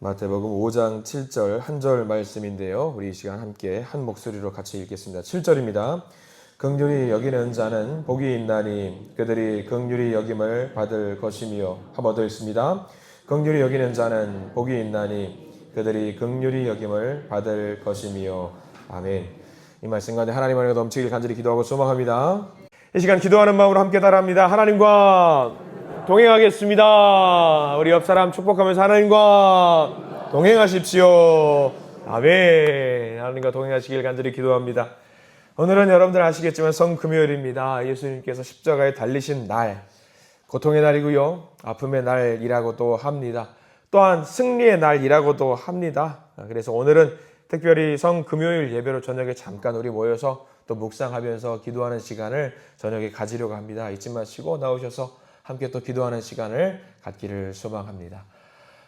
마태복음 5장 7절 한 절 말씀인데요. 우리 이 시간 함께 한 목소리로 같이 읽겠습니다. 7절입니다. 긍휼히 여기는 자는 복이 있나니 그들이 긍휼히 여김을 받을 것이며. 한 번 더 읽습니다. 긍휼히 여기는 자는 복이 있나니 그들이 긍휼히 여김을 받을 것이며. 아멘. 이 말씀 가운데 하나님 안에 넘치길 간절히 기도하고 소망합니다. 이 시간 기도하는 마음으로 함께 따라합니다. 하나님과 동행하겠습니다. 우리 옆 사람 축복하면서 하나님과 동행하십시오. 아멘. 하나님과 동행하시길 간절히 기도합니다. 오늘은 여러분들 아시겠지만 성금요일입니다. 예수님께서 십자가에 달리신 날, 고통의 날이고요, 아픔의 날이라고도 합니다. 또한 승리의 날이라고도 합니다. 그래서 오늘은 특별히 성금요일 예배로 저녁에 잠깐 우리 모여서 또 묵상하면서 기도하는 시간을 저녁에 가지려고 합니다. 잊지 마시고 나오셔서 함께 또 기도하는 시간을 갖기를 소망합니다.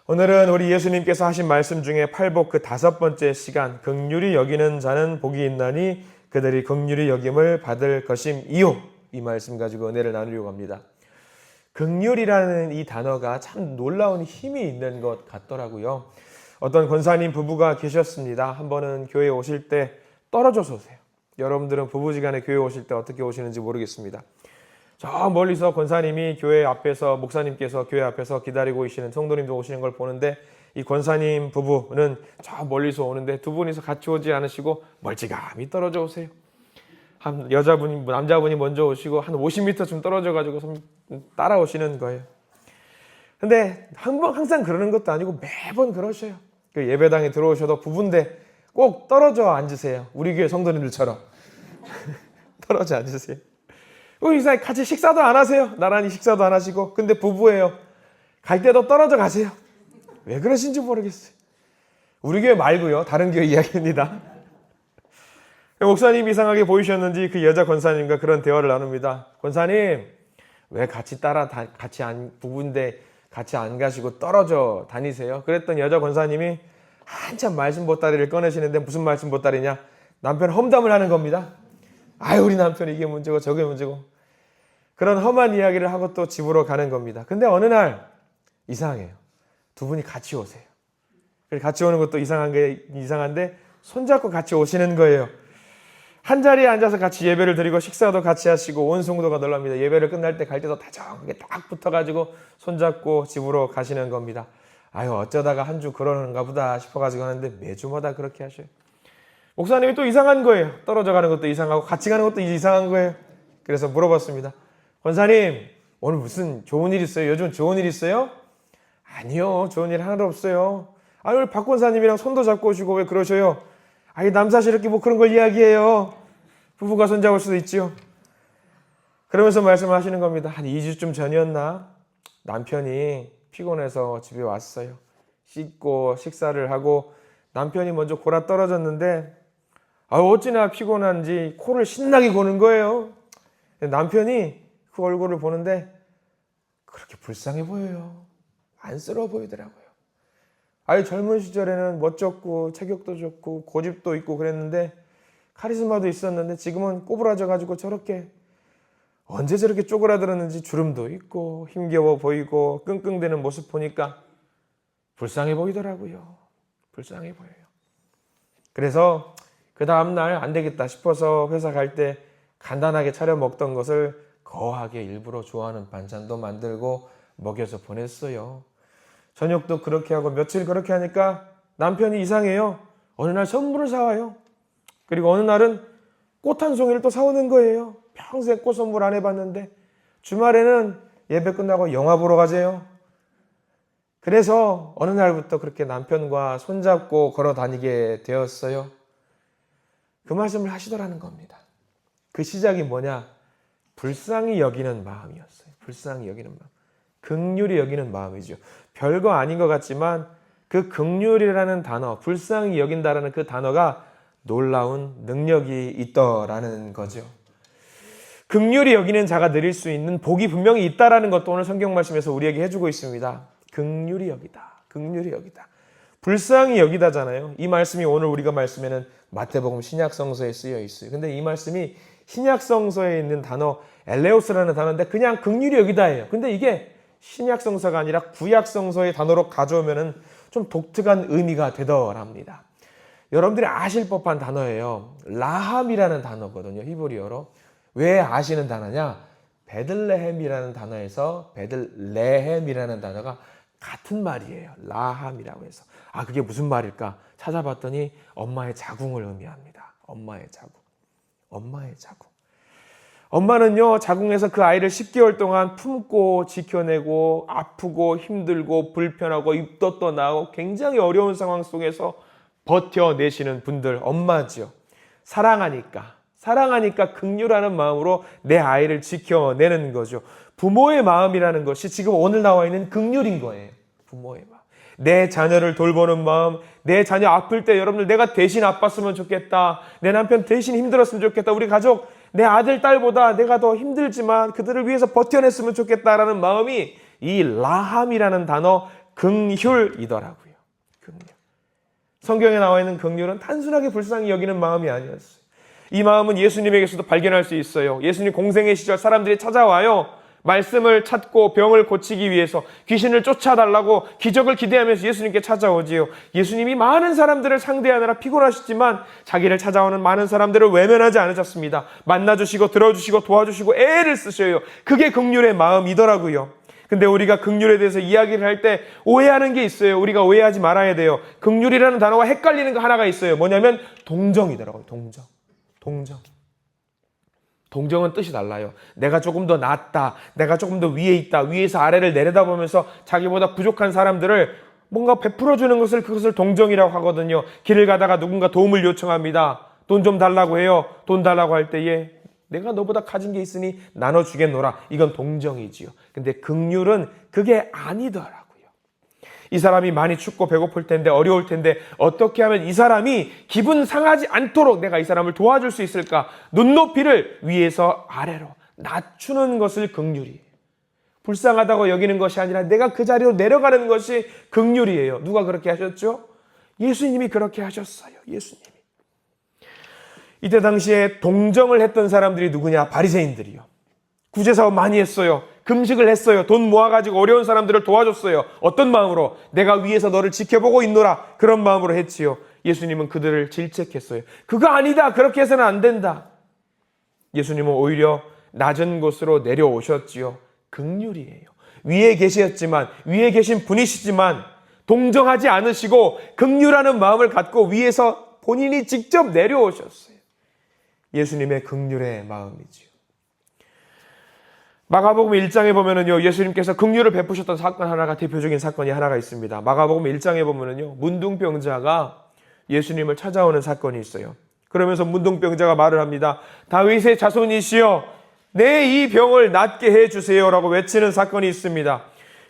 오늘은 우리 예수님께서 하신 말씀 중에 팔복 그 5번째 시간, 긍휼히 여기는 자는 복이 있나니 그들이 긍휼히 여김을 받을 것임이요, 이 말씀 가지고 은혜를 나누려고 합니다. 긍휼이라는 이 단어가 참 놀라운 힘이 있는 것 같더라고요. 어떤 권사님 부부가 계셨습니다. 한 번은 교회에 오실 때 떨어져서 오세요. 여러분들은 부부지간에 교회 오실 때 어떻게 오시는지 모르겠습니다. 저 멀리서 권사님이 교회 앞에서, 목사님께서 교회 앞에서 기다리고 계시는 성도님도 오시는 걸 보는데, 이 권사님 부부는 저 멀리서 오는데 두 분이서 같이 오지 않으시고 멀찌감히 떨어져 오세요. 한 남자분이 먼저 오시고 한 50m쯤 떨어져 가지고 따라오시는 거예요. 근데 항상 그러는 것도 아니고 매번 그러셔요. 그 예배당에 들어오셔도 부부인데 꼭 떨어져 앉으세요. 우리 교회 성도님들처럼. 떨어져 앉으세요. 이 사이 같이 식사도 안 하세요. 나란히 식사도 안 하시고. 근데 부부예요. 갈 때도 떨어져 가세요. 왜 그러신지 모르겠어요. 우리 교회 말고요, 다른 교회 이야기입니다. 목사님 이상하게 보이셨는지 그 여자 권사님과 그런 대화를 나눕니다. 권사님, 왜 부부인데 같이 안 가시고 떨어져 다니세요? 그랬더니 여자 권사님이 한참 말씀 보따리를 꺼내시는데, 무슨 말씀 보따리냐? 남편 험담을 하는 겁니다. 아유, 우리 남편이 이게 문제고 저게 문제고, 그런 험한 이야기를 하고 또 집으로 가는 겁니다. 근데 어느 날 이상해요. 두 분이 같이 오세요. 같이 오는 것도 이상한데 손잡고 같이 오시는 거예요. 한 자리에 앉아서 같이 예배를 드리고 식사도 같이 하시고 온 성도가 놀랍니다. 예배를 끝날 때 갈 때도 다정하게 딱 붙어가지고 손잡고 집으로 가시는 겁니다. 아유, 어쩌다가 한 주 그러는가 보다 싶어가지고 하는데 매주마다 그렇게 하셔요. 목사님이 또 이상한 거예요. 떨어져 가는 것도 이상하고 같이 가는 것도 이상한 거예요. 그래서 물어봤습니다. 권사님, 오늘 무슨 좋은 일 있어요? 요즘 좋은 일 있어요? 아니요, 좋은 일 하나도 없어요. 아니, 오늘 박 권사님이랑 손도 잡고 오시고 왜 그러셔요? 아니, 남사스럽게 뭐 그런 걸 이야기해요. 부부가 손잡을 수도 있지요. 그러면서 말씀하시는 겁니다. 한 2주쯤 전이었나? 남편이 피곤해서 집에 왔어요. 씻고 식사를 하고 남편이 먼저 골아 떨어졌는데, 어찌나 피곤한지 코를 신나게 고는 거예요. 남편이 그 얼굴을 보는데 그렇게 불쌍해 보여요. 안쓰러워 보이더라고요. 젊은 시절에는 멋졌고 체격도 좋고 고집도 있고 그랬는데, 카리스마도 있었는데 지금은 꼬부라져가지고 저렇게, 언제 저렇게 쪼그라들었는지 주름도 있고 힘겨워 보이고 끙끙대는 모습 보니까 불쌍해 보이더라고요. 불쌍해 보여요. 그래서 그 다음날 안 되겠다 싶어서 회사 갈 때 간단하게 차려 먹던 것을 거하게 일부러 좋아하는 반찬도 만들고 먹여서 보냈어요. 저녁도 그렇게 하고 며칠 그렇게 하니까 남편이 이상해요. 어느 날 선물을 사와요. 그리고 어느 날은 꽃 한 송이를 또 사오는 거예요. 평생 꽃 선물 안 해봤는데. 주말에는 예배 끝나고 영화 보러 가재요. 그래서 어느 날부터 그렇게 남편과 손잡고 걸어 다니게 되었어요. 그 말씀을 하시더라는 겁니다. 그 시작이 뭐냐? 불쌍히 여기는 마음이었어요. 불쌍히 여기는 마음. 긍휼히 여기는 마음이죠. 별거 아닌 것 같지만 그 긍휼이라는 단어, 불쌍히 여긴다라는 그 단어가 놀라운 능력이 있더라는 거죠. 긍휼히 여기는 자가 누릴 수 있는 복이 분명히 있다라는 것도 오늘 성경 말씀에서 우리에게 해주고 있습니다. 긍휼히 여기다. 긍휼히 여기다. 불쌍히 여기다잖아요. 이 말씀이 오늘 우리가 말씀에는 마태복음 신약성서에 쓰여 있어요. 근데 이 말씀이 신약성서에 있는 단어 엘레오스라는 단어인데 그냥 긍휼히 여기다예요. 근데 이게 신약성서가 아니라 구약성서의 단어로 가져오면은 좀 독특한 의미가 되더랍니다. 여러분들이 아실 법한 단어예요. 라함이라는 단어거든요. 히브리어로. 왜 아시는 단어냐? 베들레헴이라는 단어에서 베들레헴이라는 단어가 같은 말이에요. 라함이라고 해서. 아, 그게 무슨 말일까? 찾아봤더니 엄마의 자궁을 의미합니다. 엄마의 자궁. 엄마의 자궁. 엄마는요, 자궁에서 그 아이를 10개월 동안 품고 지켜내고 아프고 힘들고 불편하고 입덧 나고 굉장히 어려운 상황 속에서 버텨내시는 분들, 엄마지요. 사랑하니까 긍휼하는 마음으로 내 아이를 지켜내는 거죠. 부모의 마음이라는 것이 지금 오늘 나와 있는 긍휼인 거예요. 부모의 마음. 내 자녀를 돌보는 마음, 내 자녀 아플 때 여러분들 내가 대신 아팠으면 좋겠다. 내 남편 대신 힘들었으면 좋겠다. 우리 가족, 내 아들, 딸보다 내가 더 힘들지만 그들을 위해서 버텨냈으면 좋겠다라는 마음이 이 라함이라는 단어 긍휼이더라고요. 긍휼. 성경에 나와 있는 긍휼은 단순하게 불쌍히 여기는 마음이 아니었어요. 이 마음은 예수님에게서도 발견할 수 있어요. 예수님 공생의 시절 사람들이 찾아와요. 말씀을 찾고 병을 고치기 위해서 귀신을 쫓아달라고 기적을 기대하면서 예수님께 찾아오지요. 예수님이 많은 사람들을 상대하느라 피곤하시지만 자기를 찾아오는 많은 사람들을 외면하지 않으셨습니다. 만나주시고 들어주시고 도와주시고 애를 쓰셔요. 그게 긍휼의 마음이더라고요. 근데 우리가 긍휼에 대해서 이야기를 할 때 오해하는 게 있어요. 우리가 오해하지 말아야 돼요. 긍휼이라는 단어가 헷갈리는 거 하나가 있어요. 뭐냐면 동정이더라고요. 동정은 뜻이 달라요. 내가 조금 더 낫다. 내가 조금 더 위에 있다. 위에서 아래를 내려다보면서 자기보다 부족한 사람들을 뭔가 베풀어주는 것을 그것을 동정이라고 하거든요. 길을 가다가 누군가 도움을 요청합니다. 돈 좀 달라고 해요. 돈 달라고 할 때에 내가 너보다 가진 게 있으니 나눠주겠노라. 이건 동정이지요. 근데 긍휼은 그게 아니더라고요. 이 사람이 많이 춥고 배고플 텐데 어려울 텐데 어떻게 하면 이 사람이 기분 상하지 않도록 내가 이 사람을 도와줄 수 있을까? 눈높이를 위에서 아래로 낮추는 것을 긍휼이에요. 불쌍하다고 여기는 것이 아니라 내가 그 자리로 내려가는 것이 긍휼이에요. 누가 그렇게 하셨죠? 예수님이 그렇게 하셨어요. 예수님이. 이때 당시에 동정을 했던 사람들이 누구냐? 바리새인들이요. 구제사업 많이 했어요. 금식을 했어요. 돈 모아가지고 어려운 사람들을 도와줬어요. 어떤 마음으로? 내가 위에서 너를 지켜보고 있노라. 그런 마음으로 했지요. 예수님은 그들을 질책했어요. 그거 아니다. 그렇게 해서는 안 된다. 예수님은 오히려 낮은 곳으로 내려오셨지요. 긍휼이에요. 위에 계신 분이시지만 동정하지 않으시고 긍휼하는 마음을 갖고 위에서 본인이 직접 내려오셨어요. 예수님의 긍휼의 마음이지요. 마가복음 1장에 보면은요, 예수님께서 긍휼을 베푸셨던 사건 하나가, 대표적인 사건이 하나가 있습니다. 마가복음 1장에 보면은요, 문둥병자가 예수님을 찾아오는 사건이 있어요. 그러면서 문둥병자가 말을 합니다. 다윗의 자손이시여, 내 이 병을 낫게 해주세요라고 외치는 사건이 있습니다.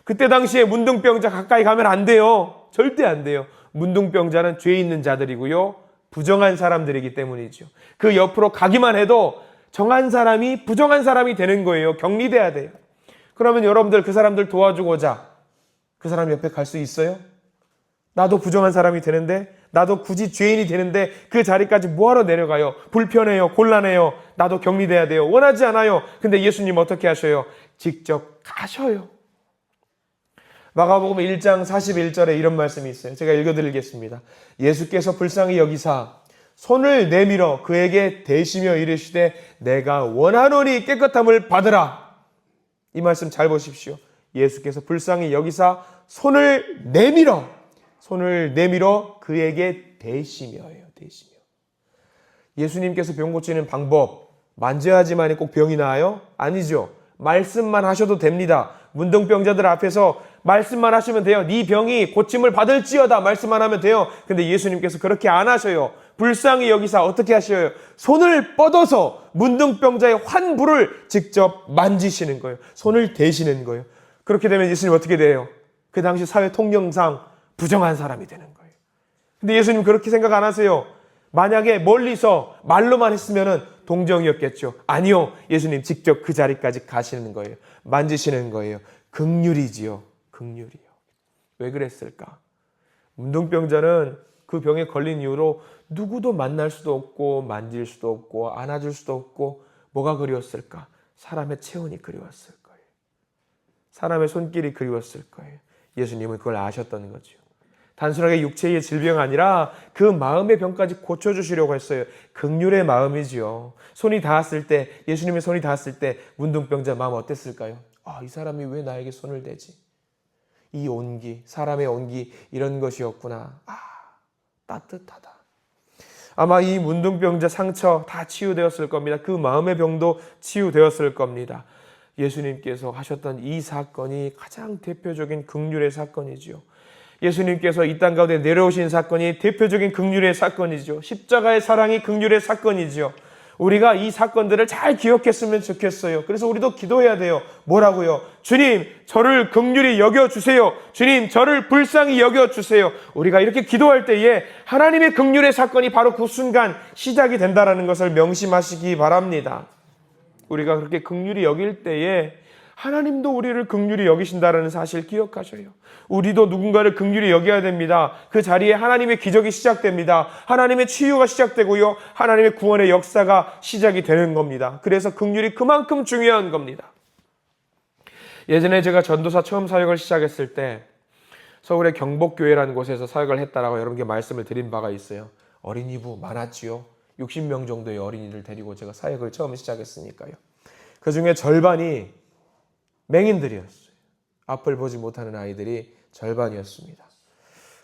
그때 당시에 문둥병자 가까이 가면 안 돼요. 절대 안 돼요. 문둥병자는 죄 있는 자들이고요, 부정한 사람들이기 때문이죠. 그 옆으로 가기만 해도 정한 사람이 부정한 사람이 되는 거예요. 격리돼야 돼요. 그러면 여러분들 그 사람들 도와주고자 그 사람 옆에 갈 수 있어요? 나도 부정한 사람이 되는데, 나도 굳이 죄인이 되는데 그 자리까지 뭐하러 내려가요? 불편해요. 곤란해요. 나도 격리돼야 돼요. 원하지 않아요. 근데 예수님 어떻게 하셔요? 직접 가셔요. 마가복음 1장 41절에 이런 말씀이 있어요. 제가 읽어드리겠습니다. 예수께서 불쌍히 여기사 손을 내밀어 그에게 대시며 이르시되 내가 원하노니 깨끗함을 받으라. 이 말씀 잘 보십시오. 예수께서 불쌍히 여기사 손을 내밀어 그에게 대시며예요. 대시며. 예수님께서 병 고치는 방법, 만져야지만이 꼭 병이 나아요? 아니죠. 말씀만 하셔도 됩니다. 문둥병자들 앞에서 말씀만 하시면 돼요. 네 병이 고침을 받을지어다 말씀만 하면 돼요. 근데 예수님께서 그렇게 안 하셔요. 불쌍히 여기사 어떻게 하셔요? 손을 뻗어서 문둥병자의 환부를 직접 만지시는 거예요. 손을 대시는 거예요. 그렇게 되면 예수님 어떻게 돼요? 그 당시 사회 통념상 부정한 사람이 되는 거예요. 근데 예수님 그렇게 생각 안 하세요. 만약에 멀리서 말로만 했으면 동정이었겠죠. 아니요. 예수님 직접 그 자리까지 가시는 거예요. 만지시는 거예요. 긍휼이지요. 긍휼이요. 왜 그랬을까? 문둥병자는 그 병에 걸린 이후로 누구도 만날 수도 없고 만질 수도 없고 안아줄 수도 없고 뭐가 그리웠을까? 사람의 체온이 그리웠을 거예요. 사람의 손길이 그리웠을 거예요. 예수님은 그걸 아셨던 거죠. 단순하게 육체의 질병 아니라 그 마음의 병까지 고쳐주시려고 했어요. 긍휼의 마음이지요. 손이 닿았을 때, 예수님의 손이 닿았을 때 문둥병자 마음 어땠을까요? 아, 이 사람이 왜 나에게 손을 대지? 이 온기, 사람의 온기 이런 것이었구나. 아, 따뜻하다. 아마 이 문둥병자 상처 다 치유되었을 겁니다. 그 마음의 병도 치유되었을 겁니다. 예수님께서 하셨던 이 사건이 가장 대표적인 긍휼의 사건이지요. 예수님께서 이 땅 가운데 내려오신 사건이 대표적인 긍휼의 사건이죠. 십자가의 사랑이 긍휼의 사건이죠. 우리가 이 사건들을 잘 기억했으면 좋겠어요. 그래서 우리도 기도해야 돼요. 뭐라고요? 주님, 저를 긍휼히 여겨주세요. 주님, 저를 불쌍히 여겨주세요. 우리가 이렇게 기도할 때에 하나님의 긍휼의 사건이 바로 그 순간 시작이 된다는 것을 명심하시기 바랍니다. 우리가 그렇게 긍휼히 여길 때에 하나님도 우리를 긍휼히 여기신다는 사실 기억하셔요. 우리도 누군가를 긍휼히 여겨야 됩니다. 그 자리에 하나님의 기적이 시작됩니다. 하나님의 치유가 시작되고요. 하나님의 구원의 역사가 시작이 되는 겁니다. 그래서 긍휼이 그만큼 중요한 겁니다. 예전에 제가 전도사 처음 사역을 시작했을 때 서울의 경복교회라는 곳에서 사역을 했다라고 여러분께 말씀을 드린 바가 있어요. 어린이부 많았지요. 60명 정도의 어린이를 데리고 제가 사역을 처음 시작했으니까요. 그 중에 절반이 맹인들이었어요. 앞을 보지 못하는 아이들이 절반이었습니다.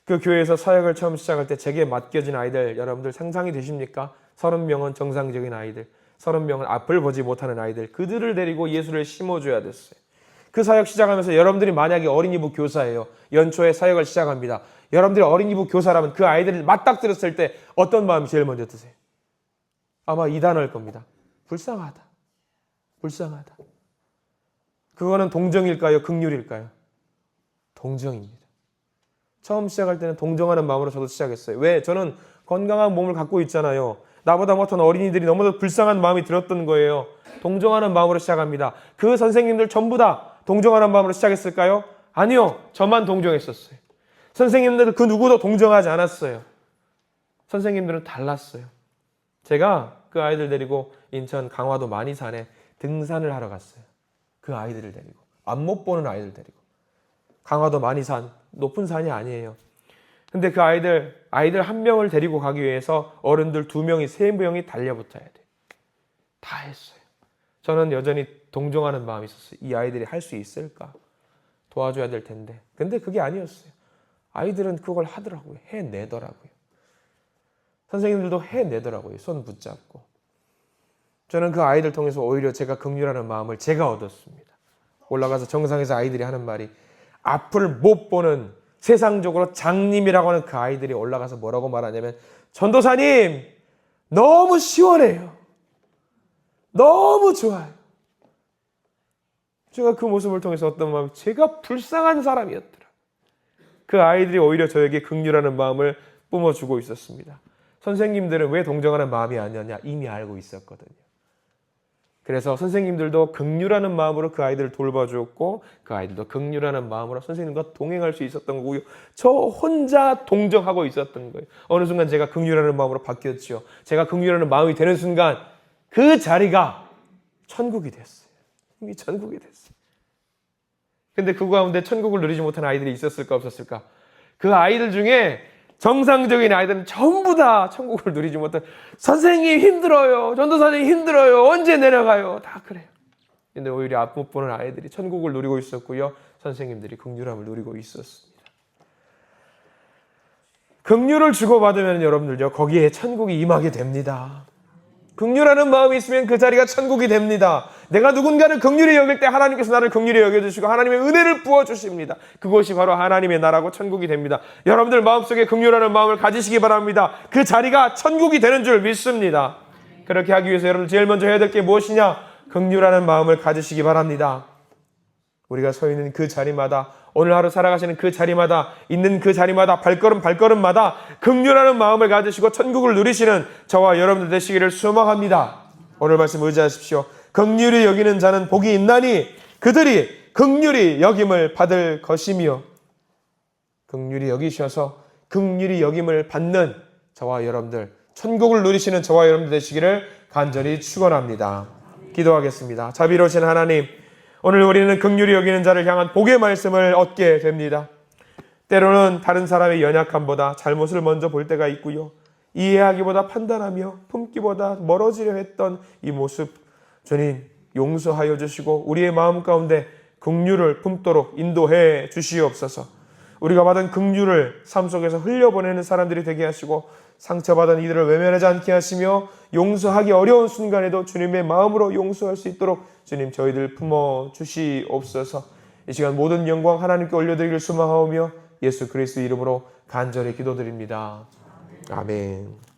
그 교회에서 사역을 처음 시작할 때 제게 맡겨진 아이들 여러분들 상상이 되십니까? 30명은 정상적인 아이들, 30명은 앞을 보지 못하는 아이들, 그들을 데리고 예수를 심어줘야 됐어요. 그 사역 시작하면서 여러분들이 만약에 어린이부 교사예요. 연초에 사역을 시작합니다. 여러분들이 어린이부 교사라면 그 아이들을 맞닥뜨렸을 때 어떤 마음이 제일 먼저 드세요? 아마 이 단어일 겁니다. 불쌍하다. 불쌍하다. 그거는 동정일까요? 긍휼일까요? 동정입니다. 처음 시작할 때는 동정하는 마음으로 저도 시작했어요. 왜? 저는 건강한 몸을 갖고 있잖아요. 나보다 못한 어린이들이 너무도 불쌍한 마음이 들었던 거예요. 동정하는 마음으로 시작합니다. 그 선생님들 전부 다 동정하는 마음으로 시작했을까요? 아니요. 저만 동정했었어요. 선생님들은 그 누구도 동정하지 않았어요. 선생님들은 달랐어요. 제가 그 아이들 데리고 인천 강화도 만이산에 등산을 하러 갔어요. 그 아이들을 데리고. 앞 못 보는 아이들 데리고. 강화도 만이산, 높은 산이 아니에요. 근데 그 아이들 한 명을 데리고 가기 위해서 어른들 2명이, 3명이 달려붙어야 돼. 다 했어요. 저는 여전히 동정하는 마음이 있었어요. 이 아이들이 할 수 있을까? 도와줘야 될 텐데. 근데 그게 아니었어요. 아이들은 그걸 하더라고요. 해내더라고요. 선생님들도 해내더라고요. 손 붙잡고. 저는 그 아이들 통해서 오히려 제가 긍휼하는 마음을 제가 얻었습니다. 올라가서 정상에서 아이들이 하는 말이 앞을 못 보는 세상적으로 장님이라고 하는 그 아이들이 올라가서 뭐라고 말하냐면 전도사님 너무 시원해요. 너무 좋아요. 제가 그 모습을 통해서 어떤 마음이 제가 불쌍한 사람이었더라. 그 아이들이 오히려 저에게 긍휼하는 마음을 뿜어주고 있었습니다. 선생님들은 왜 동정하는 마음이 아니었냐? 이미 알고 있었거든요. 그래서 선생님들도 긍휼하는 마음으로 그 아이들을 돌봐주었고 그 아이들도 긍휼하는 마음으로 선생님과 동행할 수 있었던 거고요. 저 혼자 동정하고 있었던 거예요. 어느 순간 제가 긍휼하는 마음으로 바뀌었죠. 제가 긍휼하는 마음이 되는 순간 그 자리가 천국이 됐어요. 이미 천국이 됐어요. 근데 그 가운데 천국을 누리지 못한 아이들이 있었을까 없었을까? 그 아이들 중에 정상적인 아이들은 전부 다 천국을 누리지 못한 선생님 힘들어요. 전도사님 힘들어요. 언제 내려가요? 다 그래요. 근데 오히려 앞 못 보는 아이들이 천국을 누리고 있었고요. 선생님들이 긍휼함을 누리고 있었습니다. 긍휼을 주고받으면 여러분들요. 거기에 천국이 임하게 됩니다. 긍휼하는 마음이 있으면 그 자리가 천국이 됩니다. 내가 누군가를 긍휼히 여길 때 하나님께서 나를 긍휼히 여겨주시고 하나님의 은혜를 부어주십니다. 그것이 바로 하나님의 나라고 천국이 됩니다. 여러분들 마음속에 긍휼하는 마음을 가지시기 바랍니다. 그 자리가 천국이 되는 줄 믿습니다. 그렇게 하기 위해서 여러분 제일 먼저 해야 될 게 무엇이냐? 긍휼하는 마음을 가지시기 바랍니다. 우리가 서 있는 그 자리마다 오늘 하루 살아가시는 그 자리마다 있는 그 자리마다 발걸음마다 긍휼하는 마음을 가지시고 천국을 누리시는 저와 여러분들 되시기를 소망합니다. 오늘 말씀 의지하십시오. 긍휼히 여기는 자는 복이 있나니 그들이 긍휼히 여김을 받을 것이며 긍휼히 여기셔서 긍휼히 여김을 받는 저와 여러분들 천국을 누리시는 저와 여러분들 되시기를 간절히 축원합니다. 기도하겠습니다. 자비로우신 하나님 오늘 우리는 긍휼히 여기는 자를 향한 복의 말씀을 얻게 됩니다. 때로는 다른 사람의 연약함보다 잘못을 먼저 볼 때가 있고요. 이해하기보다 판단하며 품기보다 멀어지려 했던 이 모습, 주님 용서하여 주시고 우리의 마음 가운데 긍휼을 품도록 인도해 주시옵소서. 우리가 받은 긍휼을 삶 속에서 흘려보내는 사람들이 되게 하시고 상처받은 이들을 외면하지 않게 하시며 용서하기 어려운 순간에도 주님의 마음으로 용서할 수 있도록 주님 저희들 품어 주시옵소서. 이 시간 모든 영광 하나님께 올려드리길 소망하오며 예수 그리스도 이름으로 간절히 기도드립니다. 아멘.